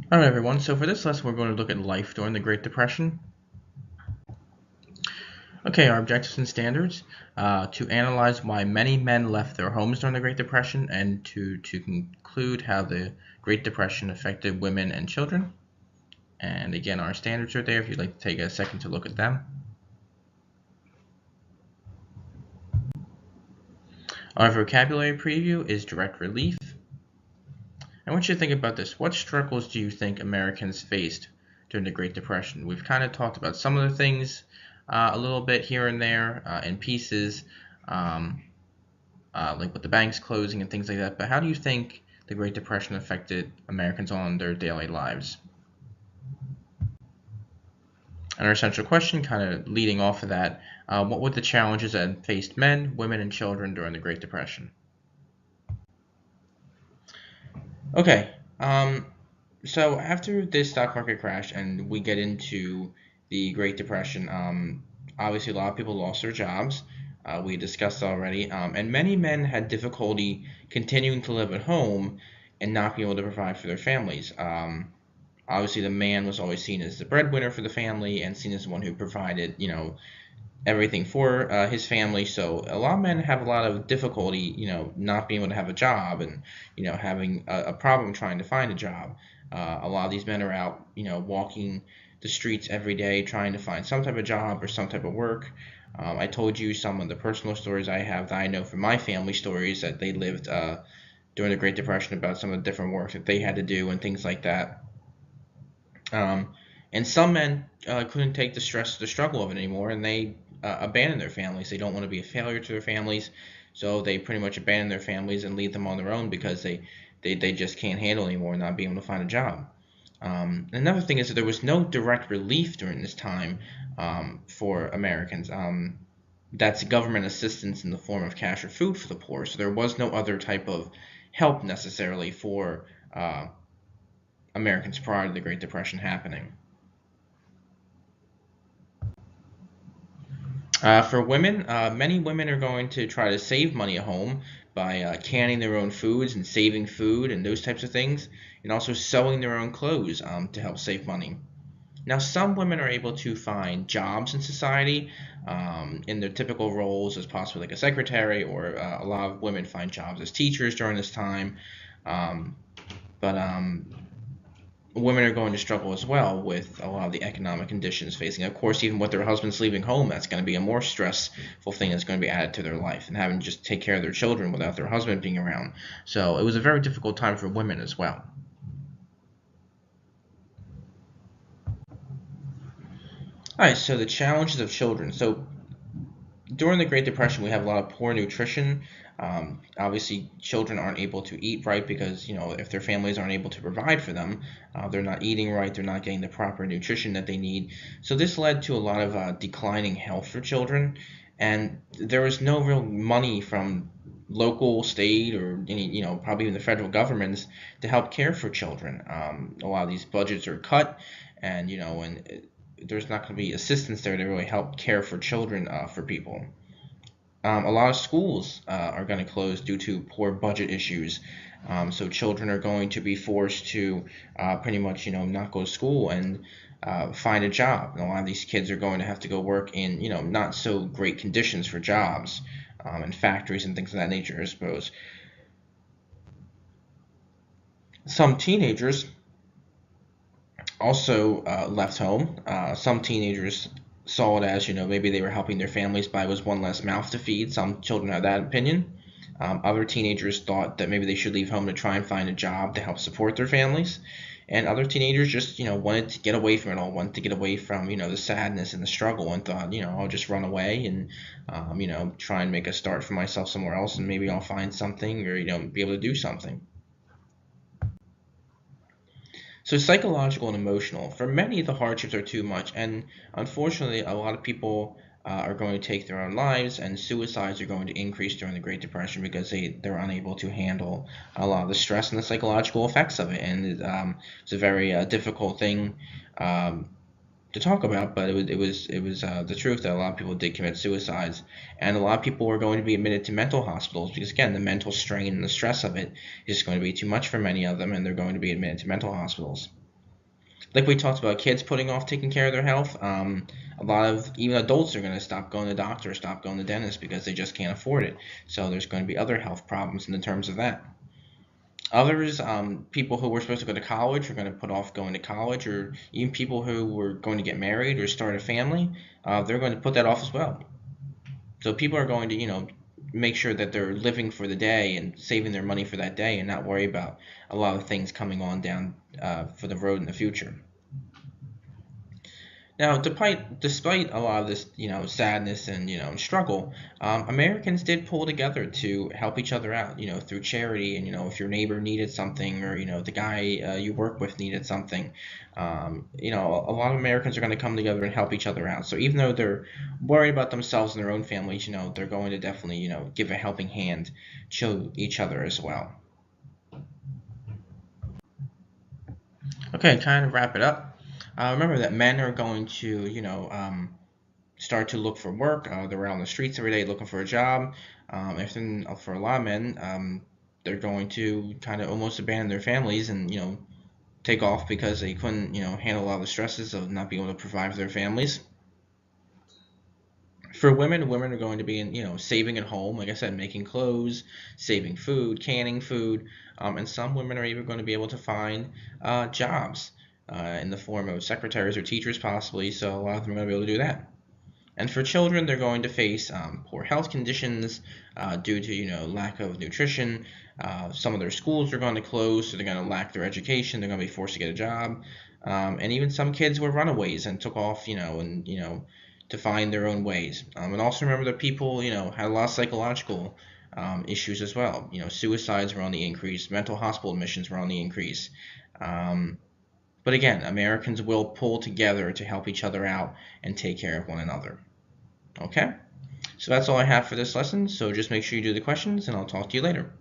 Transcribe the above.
All right, everyone. So for this lesson, we're going to look at life during the Great Depression. Okay, our objectives and standards: to analyze why many men left their homes during the Great Depression, and to conclude how the Great Depression affected women and children. And again, our standards are there if you'd like to take a second to look at them. Our vocabulary preview is direct relief. I want you to think about this. What struggles do you think Americans faced during the Great Depression? We've kind of talked about some of the things a little bit here and there in pieces, um, like with the banks closing and things like that. But how do you think the Great Depression affected Americans on their daily lives? And our central question, kind of leading off of that, what were the challenges that faced men, women, and children during the Great Depression? Okay, so after this stock market crash and we get into the Great Depression, obviously a lot of people lost their jobs. We discussed already, and many men had difficulty continuing to live at home and not being able to provide for their families. Obviously, the man was always seen as the breadwinner for the family and seen as the one who provided, everything for his family. So a lot of men have a lot of difficulty, not being able to have a job and, having a problem trying to find a job. A lot of these men are out, walking the streets every day trying to find some type of job or some type of work. I told you some of the personal stories I have that I know from my family stories that they lived during the Great Depression about some of the different work that they had to do and things like that. And some men couldn't take the stress, the struggle of it anymore, and they abandon their families. They don't want to be a failure to their families, so they pretty much abandon their families and leave them on their own because they just can't handle anymore not being able to find a job. Another thing is that there was no direct relief during this time for Americans. That's government assistance in the form of cash or food for the poor. So there was no other type of help necessarily for Americans prior to the Great Depression happening. For women, many women are going to try to save money at home by canning their own foods and saving food and those types of things, and also sewing their own clothes to help save money. Now, some women are able to find jobs in society in their typical roles as possibly like a secretary, or a lot of women find jobs as teachers during this time. Um, but women are going to struggle as well with a lot of the economic conditions facing. Of course, even with their husbands leaving home, that's going to be a more stressful thing that's going to be added to their life, and having to just take care of their children without their husband being around. So it was a very difficult time for women as well. All right, so the challenges of children. So during the Great Depression, we have a lot of poor nutrition. Obviously, children aren't able to eat right because, if their families aren't able to provide for them, they're not eating right, they're not getting the proper nutrition that they need. So this led to a lot of declining health for children, and there was no real money from local, state, or any, probably even the federal governments to help care for children. A lot of these budgets are cut, and there's not going to be assistance there to really help care for children for people. A lot of schools are going to close due to poor budget issues. So children are going to be forced to pretty much, not go to school and find a job. And a lot of these kids are going to have to go work in, not so great conditions for jobs, in factories and things of that nature, I suppose. Some teenagers also left home. Some teenagers saw it as, maybe they were helping their families by was one less mouth to feed. Some children had that opinion. Other teenagers thought that maybe they should leave home to try and find a job to help support their families. And other teenagers just, wanted to get away from it all, wanted to get away from, the sadness and the struggle, and thought, I'll just run away and, try and make a start for myself somewhere else, and maybe I'll find something, or, be able to do something. So psychological and emotional. For many, the hardships are too much, and unfortunately, a lot of people are going to take their own lives, and suicides are going to increase during the Great Depression because they're unable to handle a lot of the stress and the psychological effects of it. And it's a very difficult thing to talk about, but it was the truth that a lot of people did commit suicides, and a lot of people were going to be admitted to mental hospitals because, again, the mental strain and the stress of it is going to be too much for many of them, and they're going to be admitted to mental hospitals. Like we talked about, kids putting off taking care of their health. A lot of even adults are going to stop going to the doctor, stop going to the dentist because they just can't afford it. So there's going to be other health problems in the terms of that. Others, people who were supposed to go to college are going to put off going to college, or even people who were going to get married or start a family, they're going to put that off as well. So people are going to, make sure that they're living for the day and saving their money for that day and not worry about a lot of things coming on down for the road in the future. Now, despite a lot of this, sadness and struggle, Americans did pull together to help each other out, through charity. And if your neighbor needed something, or the guy you work with needed something, a lot of Americans are going to come together and help each other out. So even though they're worried about themselves and their own families, they're going to definitely, give a helping hand to each other as well. Okay, kind of wrap it up. Remember that men are going to, start to look for work. They're out on the streets every day looking for a job. If then for a lot of men, they're going to kind of almost abandon their families and take off because they couldn't handle a lot of the stresses of not being able to provide for their families. For women, women are going to be in saving at home, like I said, making clothes, saving food, canning food, and some women are even going to be able to find jobs in the form of secretaries or teachers possibly. So a lot of them are going to be able to do that. And for children, they're going to face poor health conditions due to lack of nutrition. Some of their schools are going to close, so they're going to lack their education. They're going to be forced to get a job. And even some kids were runaways and took off, and to find their own ways. And also remember that people, had a lot of psychological issues as well. Suicides were on the increase. Mental hospital admissions were on the increase. Um, but again, Americans will pull together to help each other out and take care of one another. Okay? So that's all I have for this lesson. So just make sure you do the questions, and I'll talk to you later.